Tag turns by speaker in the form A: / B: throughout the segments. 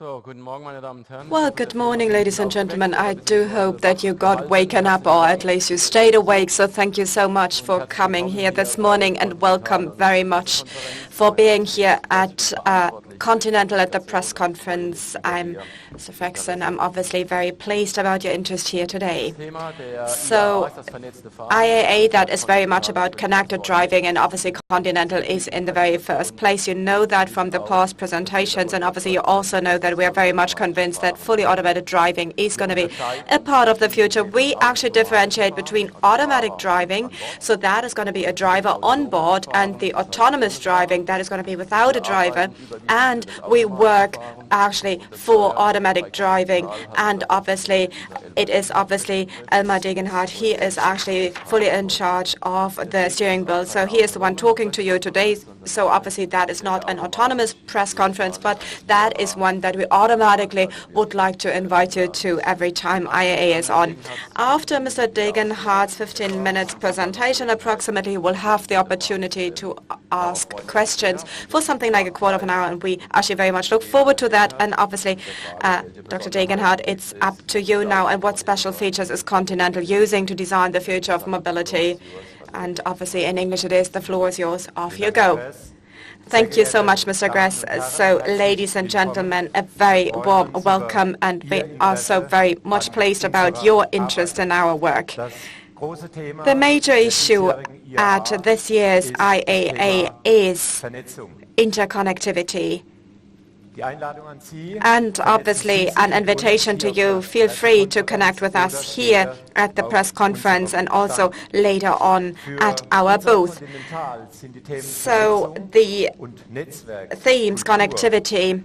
A: Well, good morning, ladies and gentlemen. I do hope that you got waken up, or at least you stayed awake. So thank you so much for coming here this morning, and welcome very much for being here at Continental at the press conference. I'm Mr. Frexon. I'm obviously very pleased about your interest here today. So IAA, that is very much about connected driving, and obviously Continental is in the very first place. You know that from the past presentations, and obviously you also know that we are very much convinced that fully automated driving is going to be a part of the future. We actually differentiate between automatic driving, so that is going to be a driver on board, and the autonomous driving, that is going to be without a driver. And we work actually for automatic driving, and obviously it is Elmar Degenhardt. He is actually fully in charge of the steering wheel, so he is the one talking to you today. So obviously that is not an autonomous press conference, but that is one that we automatically would like to invite you to every time IAA is on. After Mr. Degenhardt's 15 minutes presentation, approximately, you will have the opportunity to ask questions for something like a quarter of an hour, and we actually very much look forward to that. And obviously, Dr. Degenhardt, it's up to you now. And what special features is Continental using to design the future of mobility? And obviously, in English it is, the floor is yours. Off you go. Thank you so much, Mr. Gress. So, ladies and gentlemen, a very warm welcome, and we are so very much pleased about your interest in our work. The major issue at this year's IAA is interconnectivity. And obviously an invitation to you. Feel free to connect with us here at the press conference and also later on at our booth. So the themes, connectivity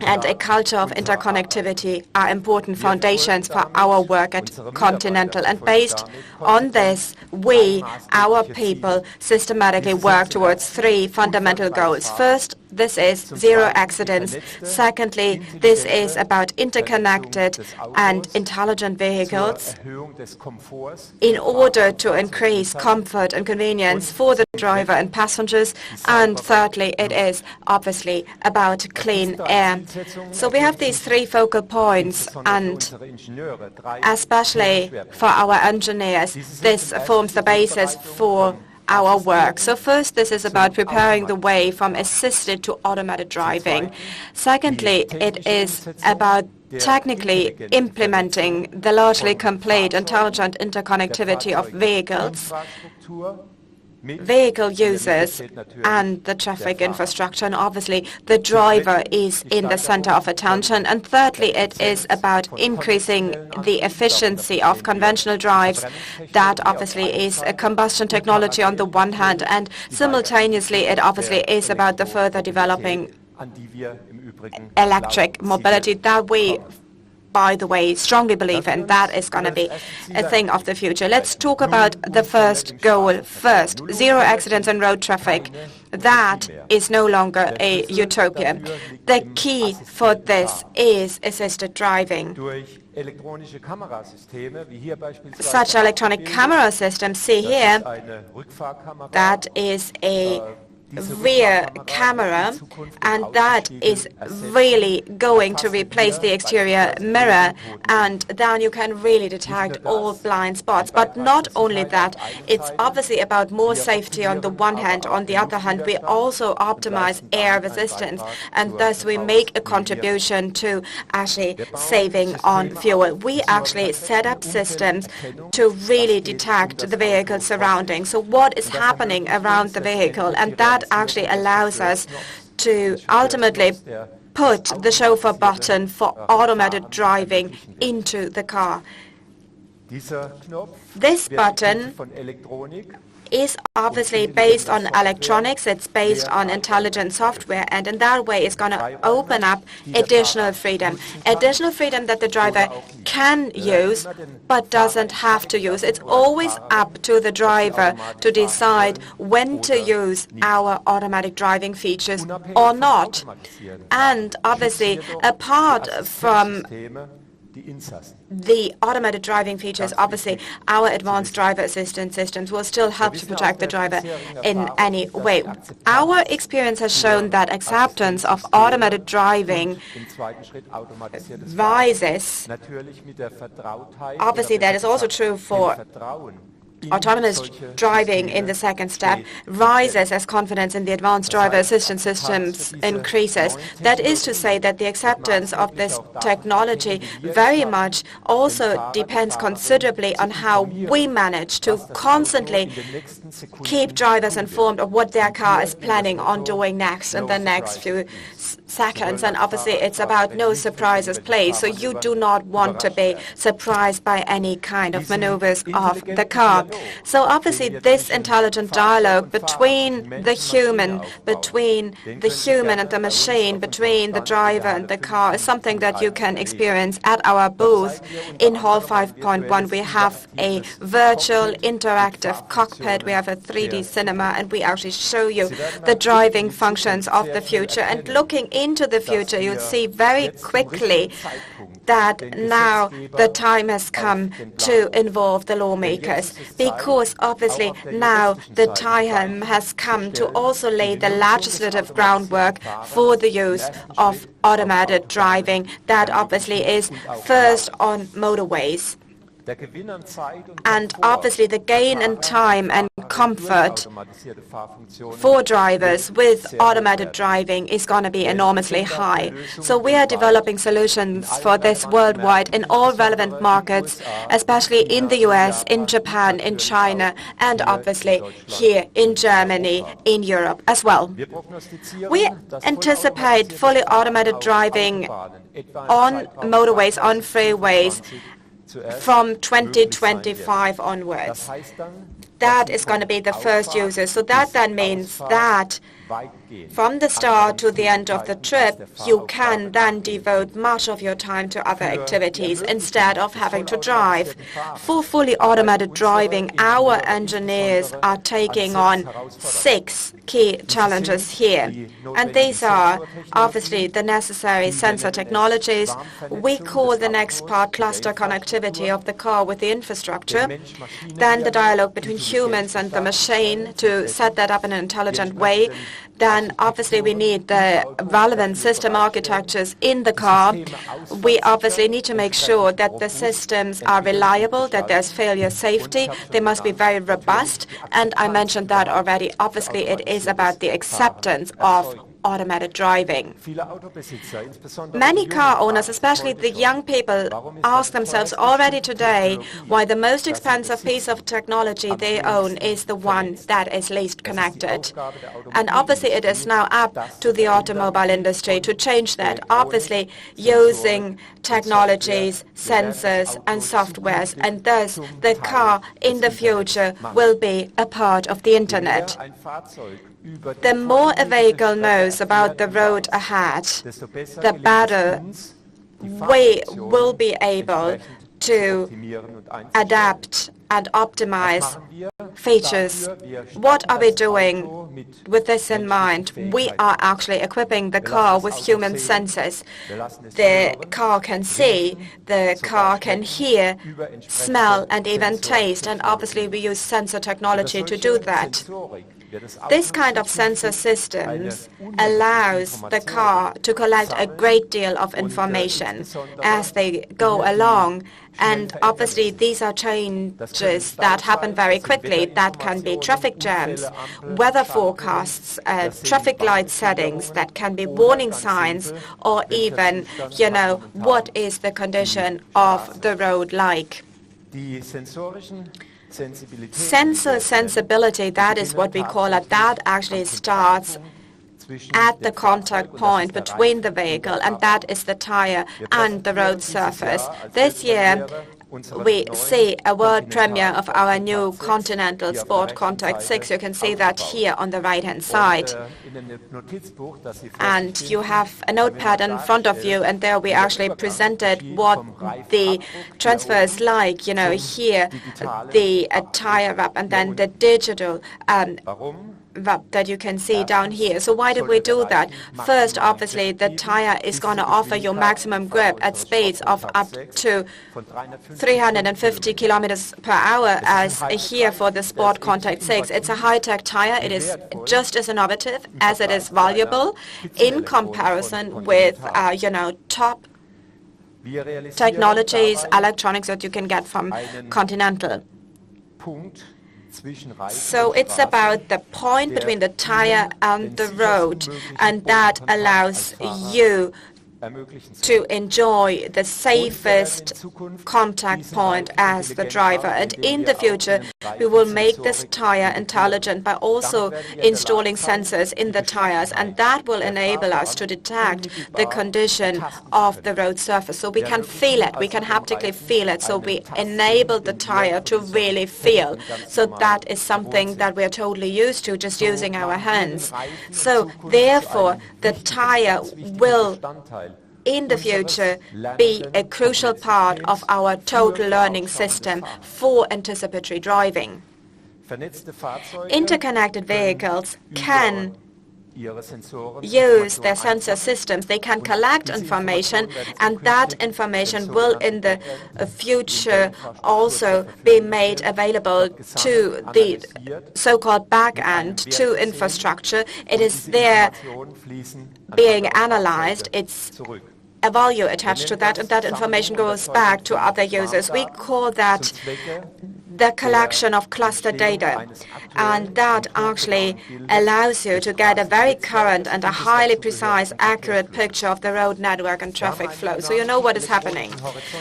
A: and a culture of interconnectivity, are important foundations for our work at Continental. And based on this, we, our people, systematically work towards three fundamental goals. First, this is zero accidents. Secondly, this is about interconnected and intelligent vehicles in order to increase comfort and convenience for the driver and passengers. And thirdly, it is obviously about clean air. So we have these three focal points, and especially for our engineers, this forms the basis for our work. So first, this is about preparing the way from assisted to automated driving. Secondly, it is about technically implementing the largely complete intelligent interconnectivity of vehicles, vehicle users, and the traffic infrastructure. And obviously, the driver is in the center of attention. And thirdly, it is about increasing the efficiency of conventional drives. That obviously is a combustion technology on the one hand, and simultaneously, it obviously is about the further developing electric mobility that we, by the way, strongly believe in. That is going to be a thing of the future. Let's talk about the first goal first. Zero accidents in road traffic. That is no longer a utopia. The key for this is assisted driving. Such electronic camera systems, see here, that is a rear camera, and that is really going to replace the exterior mirror, and then you can really detect all blind spots. But not only that, it's obviously about more safety on the one hand. On the other hand, we also optimize air resistance, and thus we make a contribution to actually saving on fuel. We actually set up systems to really detect the vehicle surroundings. So what is happening around the vehicle, and that actually allows us to ultimately put the chauffeur button for automated driving into the car. This button is obviously based on electronics, it's based on intelligent software, and in that way it's going to open up additional freedom that the driver can use but doesn't have to use. It's always up to the driver to decide when to use our automatic driving features or not. And obviously, apart from the automated driving features, obviously, our advanced driver assistance systems will still help to protect the driver in any way. Our experience has shown that acceptance of automated driving rises. Obviously, that is also true for autonomous driving in the second step, rises as confidence in the advanced driver assistance systems increases. That is to say that the acceptance of this technology very much also depends considerably on how we manage to constantly keep drivers informed of what their car is planning on doing next in the next few seconds. And obviously it's about no surprises, please. So you do not want to be surprised by any kind of maneuvers of the car. So obviously this intelligent dialogue between the human and the machine, between the driver and the car is something that you can experience at our booth in Hall 5.1. We have a virtual interactive cockpit, we have a 3D cinema, and we actually show you the driving functions of the future. And looking into the future, you'll see very quickly that now the time has come to involve the lawmakers, because obviously now the time has come to also lay the legislative groundwork for the use of automated driving. That obviously is first on motorways. And obviously the gain in time and comfort for drivers with automated driving is going to be enormously high. So we are developing solutions for this worldwide in all relevant markets, especially in the US, in Japan, in China, and obviously here in Germany, in Europe as well. We anticipate fully automated driving on motorways, on freeways, from 2025 onwards. That is going to be the first user. So that then means that from the start to the end of the trip, you can then devote much of your time to other activities instead of having to drive. For fully automated driving, our engineers are taking on 6 key challenges here. And these are obviously the necessary sensor technologies. We call the next part cluster connectivity of the car with the infrastructure. Then the dialogue between humans and the machine to set that up in an intelligent way. Then obviously we need the relevant system architectures in the car. We obviously need to make sure that the systems are reliable, that there's failure safety. They must be very robust. And I mentioned that already. Obviously it is about the acceptance of automated driving. Many car owners, especially the young people, ask themselves already today why the most expensive piece of technology they own is the one that is least connected. And obviously it is now up to the automobile industry to change that, obviously using technologies, sensors and softwares, and thus the car in the future will be a part of the internet. The more a vehicle knows about the road ahead, the better we will be able to adapt and optimize features. What are we doing with this in mind? We are actually equipping the car with human sensors. The car can see, the car can hear, smell and even taste, and obviously we use sensor technology to do that. This kind of sensor systems allows the car to collect a great deal of information as they go along, and obviously these are changes that happen very quickly. That can be traffic jams, weather forecasts, traffic light settings, that can be warning signs, or even, what is the condition of the road like. Sensor sensibility, that is what we call it. That actually starts at the contact point between the vehicle, and that is the tire and the road surface. This year, we see a world premiere of our new Continental Sport Contact 6. You can see that here on the right-hand side. And you have a notepad in front of you, and there we actually presented what the transfer is like. Here, the tire wrap, and then the digital that you can see down here. So why did we do that? First, obviously, the tire is going to offer you maximum grip at speeds of up to 350 kilometers per hour, as here for the Sport Contact 6. It's a high-tech tire. It is just as innovative as it is valuable in comparison with, top technologies, electronics that you can get from Continental. So it's about the point between the tire and the road, and that allows you to enjoy the safest contact point as the driver. And in the future, we will make this tire intelligent by also installing sensors in the tires, and that will enable us to detect the condition of the road surface. So we can feel it, we can haptically feel it, so we enable the tire to really feel. So that is something that we are totally used to, just using our hands. So therefore, the tire will in the future be a crucial part of our total learning system for anticipatory driving. Interconnected vehicles can use their sensor systems. They can collect information, and that information will in the future also be made available to the so-called back-end, to infrastructure. It is there being analyzed. It's a value attached to that, and that information goes back to other users. We call that the collection of cluster data, and that actually allows you to get a very current and a highly precise, accurate picture of the road network and traffic flow, so you know what is happening.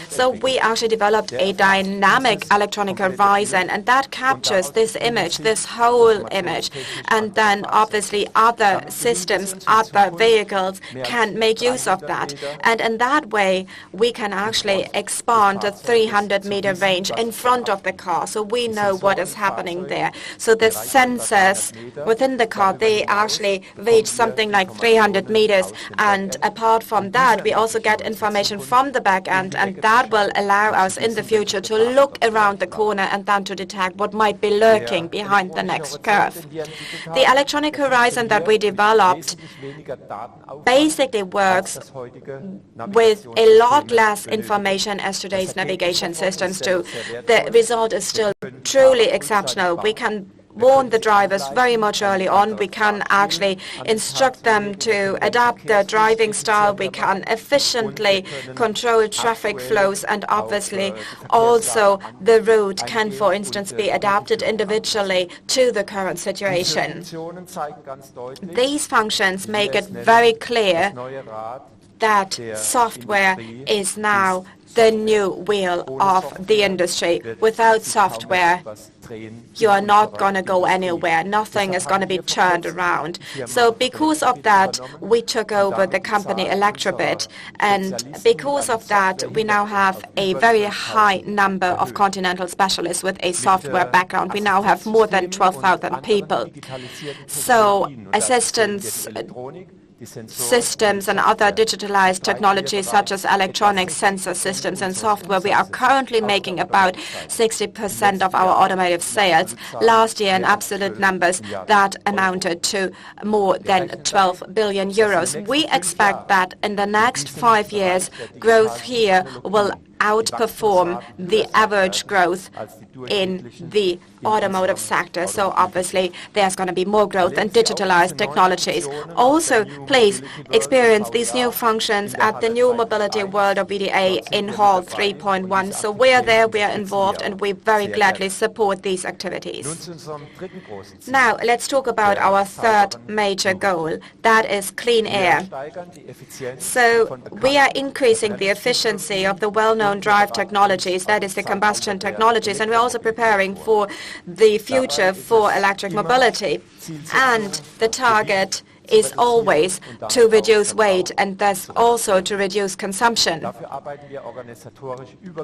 A: So we actually developed a dynamic electronic horizon, and that captures this image, this whole image, and then obviously other systems, other vehicles can make use of that, and in that way we can actually expand the 300-meter range in front of the car, so we know what is happening there. So the sensors within the car, they actually reach something like 300 meters, and apart from that, we also get information from the back end, and that will allow us in the future to look around the corner and then to detect what might be lurking behind the next curve. The electronic horizon that we developed basically works with a lot less information as today's navigation systems do. The result is still truly exceptional. We can warn the drivers very much early on. We can actually instruct them to adapt their driving style. We can efficiently control traffic flows, and obviously also the route can, for instance, be adapted individually to the current situation. These functions make it very clear that software is now the new wheel of the industry. Without software, you are not going to go anywhere. Nothing is going to be turned around. So because of that, we took over the company Electrobit, and because of that, we now have a very high number of Continental specialists with a software background. We now have more than 12,000 people. So assistance systems and other digitalized technologies such as electronic sensor systems and software. We are currently making about 60% of our automotive sales. Last year, in absolute numbers, that amounted to more than 12 billion euros. We expect that in the next 5 years, growth here will outperform the average growth in the automotive sector. So obviously there's going to be more growth in digitalized technologies. Also, please experience these new functions at the New Mobility World of VDA in Hall 3.1. So we are there, we are involved, and we very gladly support these activities. Now let's talk about our third major goal, that is clean air. So we are increasing the efficiency of the well-known drive technologies, that is the combustion technologies, and we're also preparing for the future for electric mobility. And the target is always to reduce weight and thus also to reduce consumption.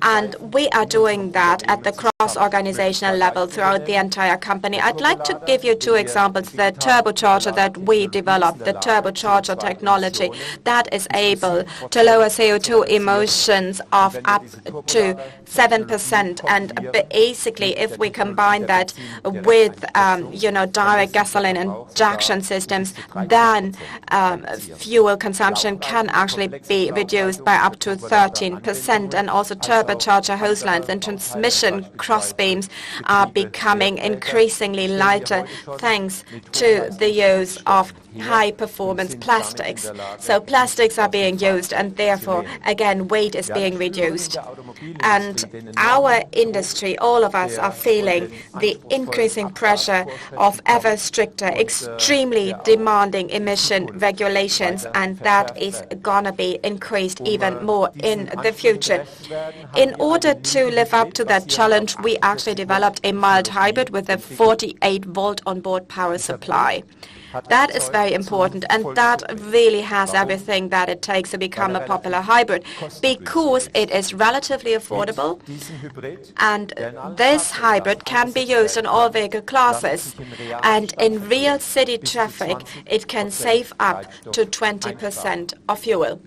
A: And we are doing that at the cross-organizational level throughout the entire company. I'd like to give you two examples. The turbocharger that we developed, the turbocharger technology, that is able to lower CO2 emissions of up to 7%. And basically, if we combine that with, direct gasoline injection systems, then fuel consumption can actually be reduced by up to 13%. And also turbocharger hose lines and transmission crossbeams are becoming increasingly lighter thanks to the use of high-performance plastics. So plastics are being used, and therefore, again, weight is being reduced. And our industry, all of us, are feeling the increasing pressure of ever stricter, extremely demanding emission regulations, and that is going to be increased even more in the future. In order to live up to that challenge, we actually developed a mild hybrid with a 48-volt onboard power supply. That is very important, and that really has everything that it takes to become a popular hybrid, because it is relatively affordable, and this hybrid can be used in all vehicle classes, and in real city traffic it can save up to 20% of fuel.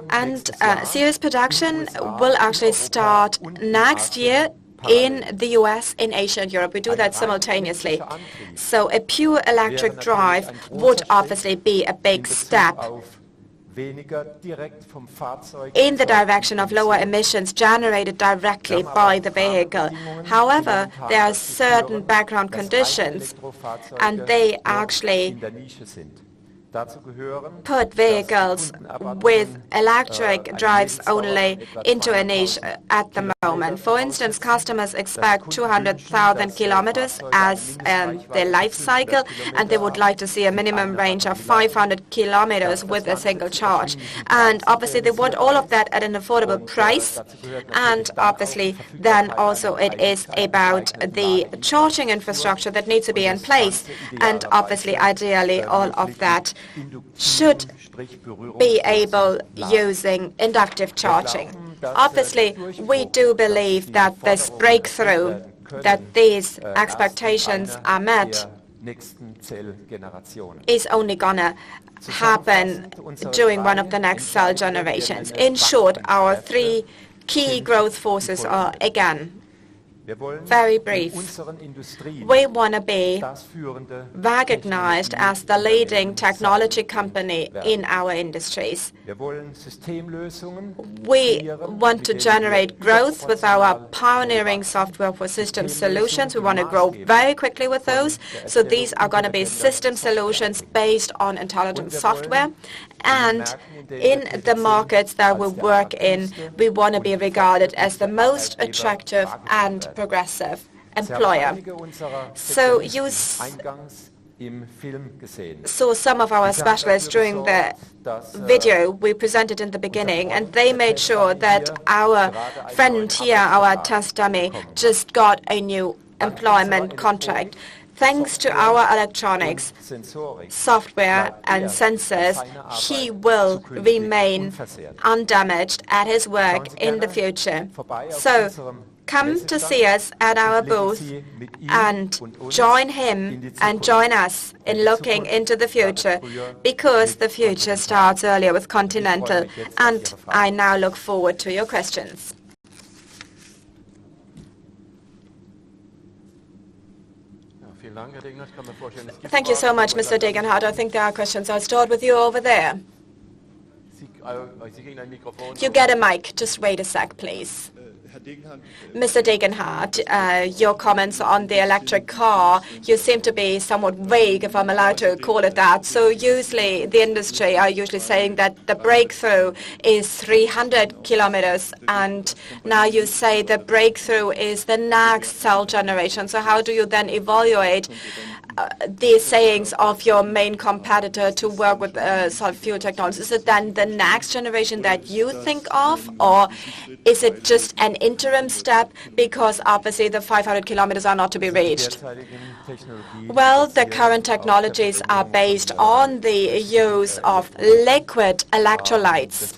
A: And series production will actually start next year in the US, in Asia and Europe. We do that simultaneously. So a pure electric drive would obviously be a big step in the direction of lower emissions generated directly by the vehicle. However, there are certain background conditions, and they actually put vehicles with electric drives only into a niche at the moment. For instance, customers expect 200,000 kilometers as their life cycle, and they would like to see a minimum range of 500 kilometers with a single charge. And obviously, they want all of that at an affordable price. And obviously, then also it is about the charging infrastructure that needs to be in place. And obviously, ideally, all of that should be able using inductive charging. Obviously, we do believe that this breakthrough, that these expectations are met, is only going to happen during one of the next cell generations. In short, our three key growth forces are, again, very brief. We want to be recognized as the leading technology company in our industries. We want to generate growth with our pioneering software for system solutions. We want to grow very quickly with those. So these are going to be system solutions based on intelligent software. And in the markets that we work in, we want to be regarded as the most attractive and progressive employer. So you saw some of our specialists during the video we presented in the beginning, and they made sure that our friend here, our test dummy, just got a new employment contract. Thanks to our electronics, software and sensors, he will remain undamaged at his work in the future. So come to see us at our booth and join him and join us in looking into the future, because the future starts earlier with Continental. And I now look forward to your questions. Thank you so much, Mr. Degenhardt. I think there are questions. I'll start with you over there. You get a mic. Just wait a sec, please. Mr. Degenhardt, your comments on the electric car, you seem to be somewhat vague, if I'm allowed to call it that. So usually the industry are usually saying that the breakthrough is 300 kilometers, and now you say the breakthrough is the next cell generation. So how do you then evaluate the sayings of your main competitor to work with solid fuel technology? Is it then the next generation that you think of, or Is it just an interim step? Because obviously the 500 kilometers are not to be reached. Well, the current technologies are based on the use of liquid electrolytes,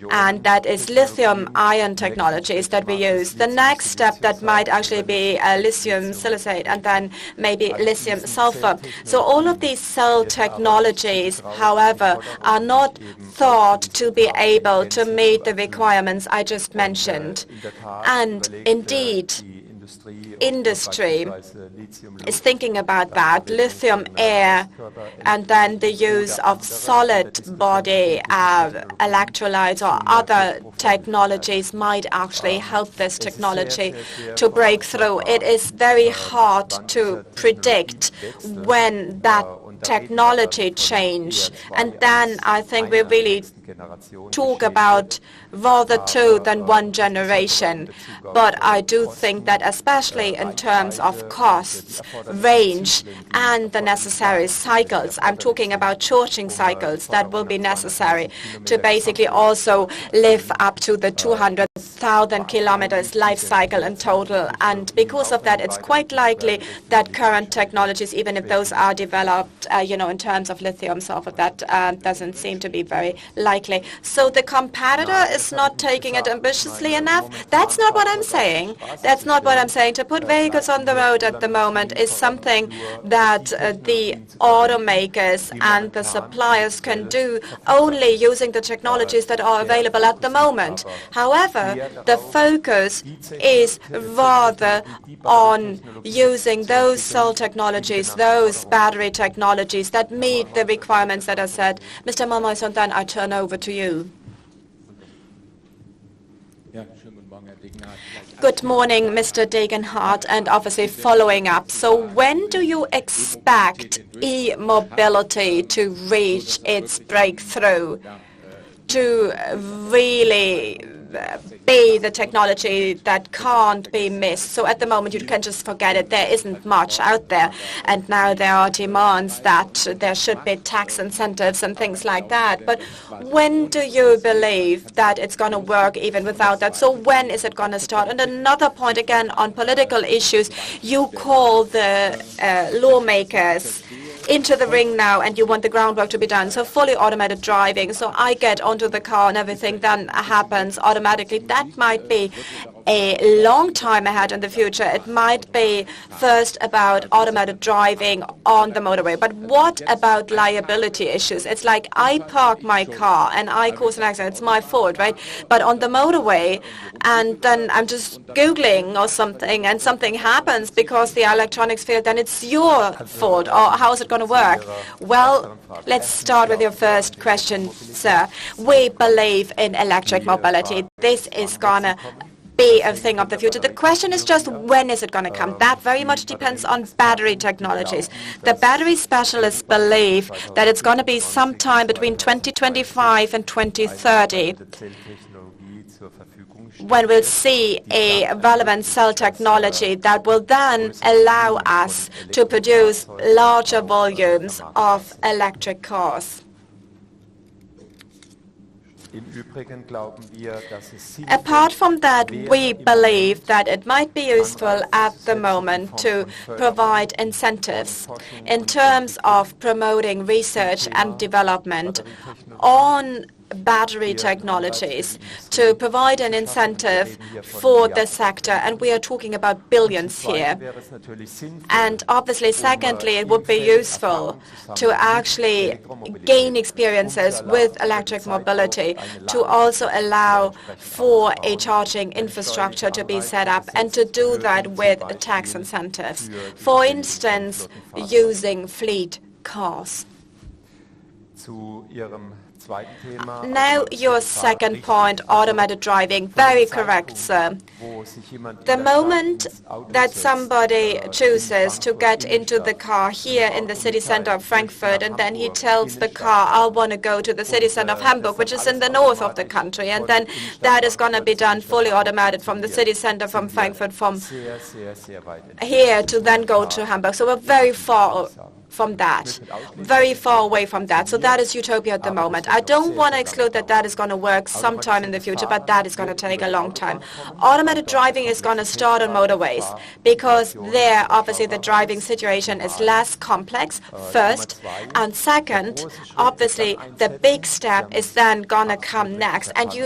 A: and that is lithium-ion technologies that we use. The next step that might actually be lithium silicate and then maybe lithium sulfur. So all of these cell technologies, however, are not thought to be able to meet the requirements I just mentioned. And indeed, industry is thinking about that, lithium air, and then the use of solid body electrolytes or other technologies might actually help this technology to break through. It is very hard to predict when that technology change, and then I think we really talk about rather two than one generation. But I do think that especially in terms of costs, range, and the necessary cycles, I'm talking about charging cycles that will be necessary to basically also live up to the 200,000 kilometers life cycle in total. And because of that, it's quite likely that current technologies, even if those are developed, in terms of lithium sulfur, that doesn't seem to be very likely. So the competitor is not taking it ambitiously enough. That's not what I'm saying. That's not what I'm saying. To put vehicles on the road at the moment is something that the automakers and the suppliers can do only using the technologies that are available at the moment. However, the focus is rather on using those cell technologies, those battery technologies that meet the requirements that are set. Mr. Malmois, and then I turn over to you. Good morning, Mr. Degenhardt, and obviously following up. So when do you expect e-mobility to reach its breakthrough, to really be the technology that can't be missed? So at the moment you can just forget it. There isn't much out there. And now there are demands that there should be tax incentives and things like that. But when do you believe that it's going to work even without that? So when is it going to start? And another point again on political issues, you call the lawmakers into the ring now, and you want the groundwork to be done. So fully automated driving. So I get onto the car and everything then happens automatically. That might be a long time ahead in the future. It might be first about automated driving on the motorway. But what about liability issues? It's like I park my car and I cause an accident. It's my fault, right? But on the motorway, and then I'm just Googling or something, and something happens because the electronics failed, then it's your fault. Or how is it going to work? Well, let's start with your first question, sir. We believe in electric mobility. This is going to be a thing of the future. The question is just when is it going to come? That very much depends on battery technologies. The battery specialists believe that it's going to be sometime between 2025 and 2030 when we'll see a relevant cell technology that will then allow us to produce larger volumes of electric cars. Apart from that, we believe that it might be useful at the moment to provide incentives in terms of promoting research and development on battery technologies to provide an incentive for the sector, and we are talking about billions here. And obviously, secondly, it would be useful to actually gain experiences with electric mobility, to also allow for a charging infrastructure to be set up, and to do that with tax incentives. For instance, using fleet cars. Now, your second point, automated driving. Very correct, sir. The moment that somebody chooses to get into the car here in the city center of Frankfurt, and then he tells the car, I want to go to the city center of Hamburg, which is in the north of the country, and then that is going to be done fully automated from the city center from Frankfurt, from here to then go to Hamburg. So we're very far from that, very far away from that. So that is utopia at the moment. I don't want to exclude that that is going to work sometime in the future, but that is going to take a long time. Automated driving is going to start on motorways because there, obviously, the driving situation is less complex, first. And second, obviously, the big step is then going to come next. And you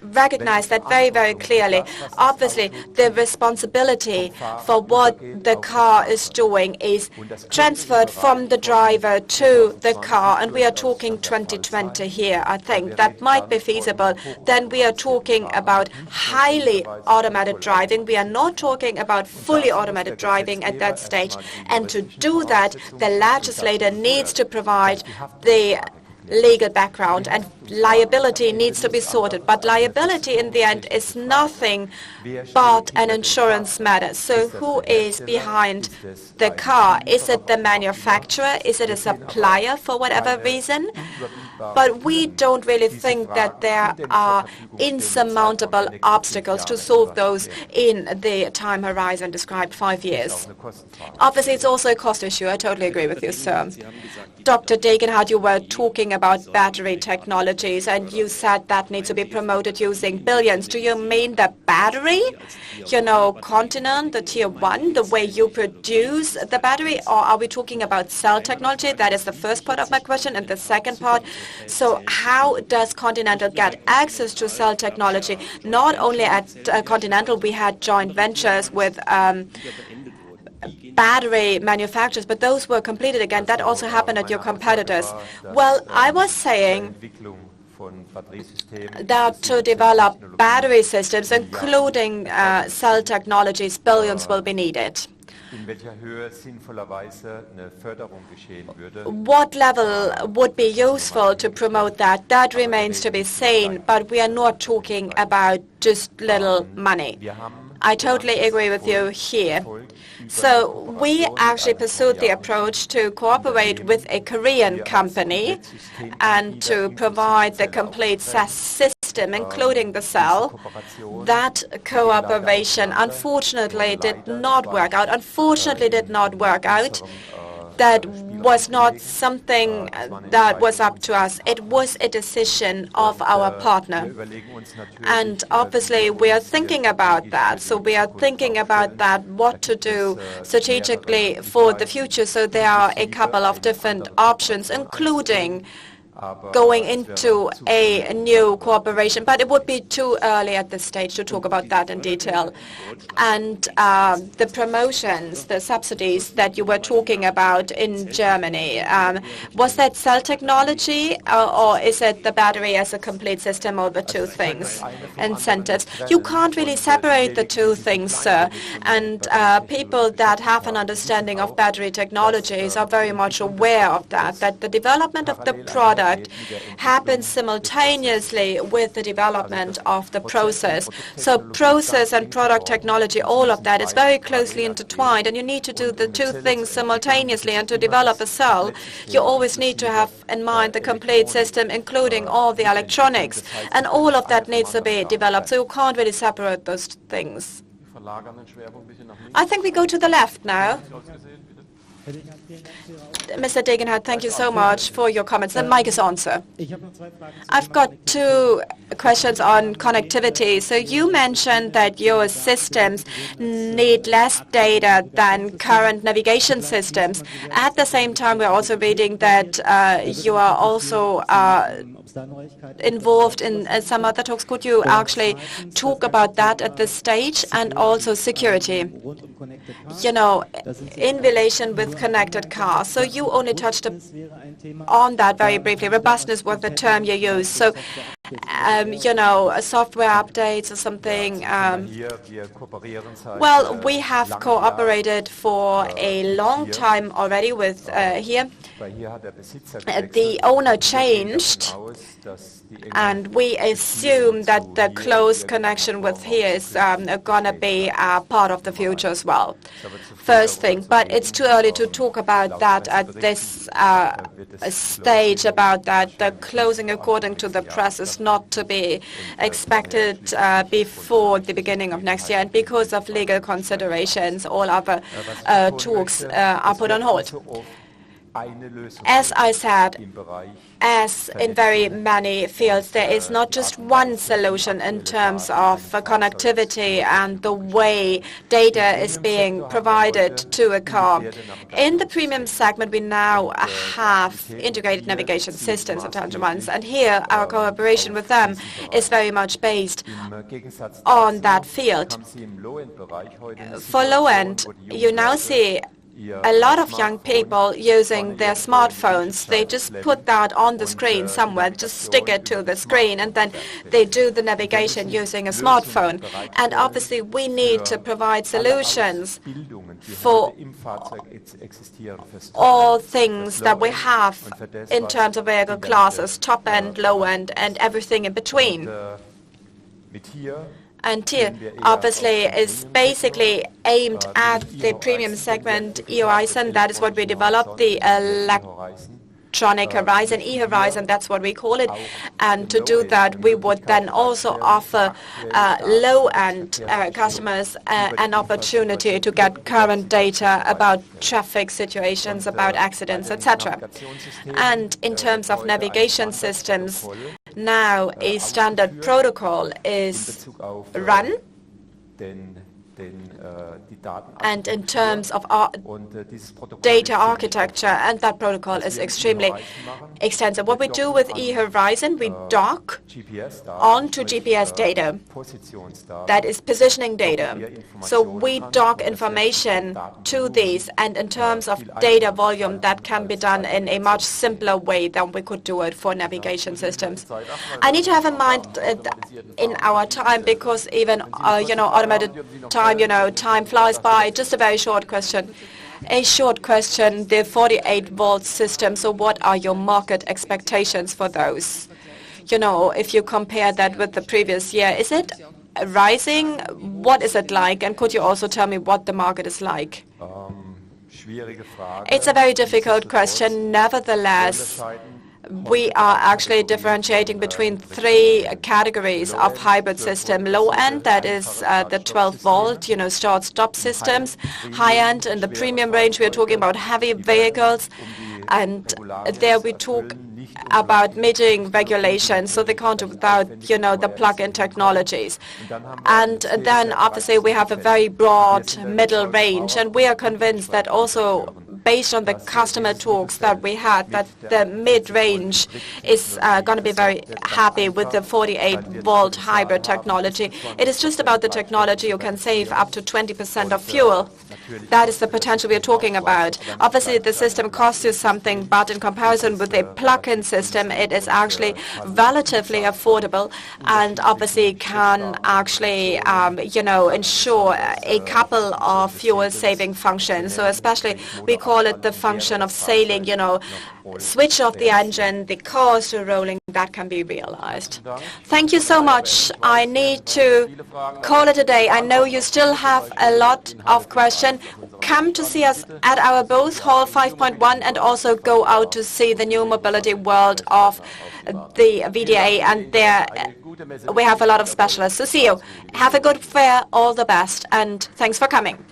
A: recognize that very, very clearly. Obviously, the responsibility for what the car is doing is transferred from the driver to the car, and we are talking 2020 here. I think that might be feasible. Then we are talking about highly automated driving. We are not talking about fully automated driving at that stage. And to do that, the legislator needs to provide the legal background, and liability needs to be sorted. But liability in the end is nothing but an insurance matter. So who is behind the car? Is it the manufacturer? Is it a supplier for whatever reason? But we don't really think that there are insurmountable obstacles to solve those in the time horizon described, 5 years. Obviously, it's also a cost issue. I totally agree with you, sir. Dr. Degenhardt, you were talking about battery technologies, and you said that needs to be promoted using billions. Do you mean the battery? You know, Continental, the tier 1, the way you produce the battery? Or are we talking about cell technology? That is the first part of my question. And the second part, so how does Continental get access to cell technology? Not only at Continental, we had joint ventures with battery manufacturers, but those were completed again. That also happened at your competitors. Well, I was saying that to develop battery systems, including cell technologies, billions will be needed. What level would be useful to promote that? That remains to be seen, but we are not talking about just little money. I totally agree with you here. So we actually pursued the approach to cooperate with a Korean company and to provide the complete SAS system, including the cell. That cooperation unfortunately did not work out. That was not something that was up to us. It was a decision of our partner. And obviously, we are thinking about that. So we are thinking about that, what to do strategically for the future. So there are a couple of different options, including going into a new cooperation, but it would be too early at this stage to talk about that in detail. And the promotions, the subsidies that you were talking about in Germany, was that cell technology or is it the battery as a complete system, or the two things, incentives? You can't really separate the two things, sir. And people that have an understanding of battery technologies are very much aware of that the development of the product happens simultaneously with the development of the process. So process and product technology, all of that is very closely intertwined, and you need to do the two things simultaneously. And to develop a cell, you always need to have in mind the complete system, including all the electronics, and all of that needs to be developed. So you can't really separate those things. I think we go to the left now. Mr. Degenhardt, thank you so much for your comments. The mic is on, sir. I've got two questions on connectivity. So you mentioned that your systems need less data than current navigation systems. At the same time, we're also reading that you are also involved in some other talks. Could you actually talk about that at this stage? And also security, you know, in relation with connected cars. So you only touched on that very briefly. Robustness was the term you used. So, you know, software updates or something. Well, we have cooperated for a long time already with here. The owner changed, and we assume that the close connection with here is going to be part of the future as well. First thing, but it's too early to talk about that at this stage about that. The closing according to the press is not to be expected before the beginning of next year, and because of legal considerations, all other talks are put on hold. As I said, as in very many fields, there is not just one solution in terms of connectivity and the way data is being provided to a car. In the premium segment, we now have integrated navigation systems, intelligent ones, and here our cooperation with them is very much based on that field. For low-end, you now see a lot of young people using their smartphones. They just put that on the screen somewhere, just stick it to the screen, and then they do the navigation using a smartphone. And obviously, we need to provide solutions for all things that we have in terms of vehicle classes, top end, low end, and everything in between. And tier obviously is basically aimed at the premium segment e-Horizon. That is what we developed, the electronic horizon, e-Horizon, that's what we call it. And to do that, we would then also offer low-end customers an opportunity to get current data about traffic situations, about accidents, etc. And in terms of navigation systems, now a standard protocol is run, and in terms of data architecture, and that protocol is extremely extensive. What we do with e-Horizon, we dock onto GPS data, that is positioning data. So we dock information to these, and in terms of data volume, that can be done in a much simpler way than we could do it for navigation systems. I need to have in mind in our time, because even automated time, time flies by. Just a very short question. A short question, the 48-volt system, so what are your market expectations for those? If you compare that with the previous year, is it rising? What is it like? And could you also tell me what the market is like? It's a very difficult question. Nevertheless, we are actually differentiating between three categories of hybrid system. Low end, that is the 12-volt, start-stop systems. High end, in the premium range, we are talking about heavy vehicles, and there we talk about meeting regulations, so they can't do without, the plug-in technologies. And then, obviously, we have a very broad middle range, and we are convinced that also, based on the customer talks that we had, that the mid-range is going to be very happy with the 48-volt hybrid technology. It is just about the technology. You can save up to 20% of fuel. That is the potential we are talking about. Obviously, the system costs you something, but in comparison with a plug-in system, it is actually relatively affordable, and obviously can actually, ensure a couple of fuel-saving functions. So especially, we call it the function of sailing, switch off the engine, the car is still rolling, that can be realized. Thank you so much. I need to call it a day. I know you still have a lot of questions. Come to see us at our booth, Hall 5.1, and also go out to see the new mobility world of the VDA, and there we have a lot of specialists. So see you. Have a good fair, all the best, and thanks for coming.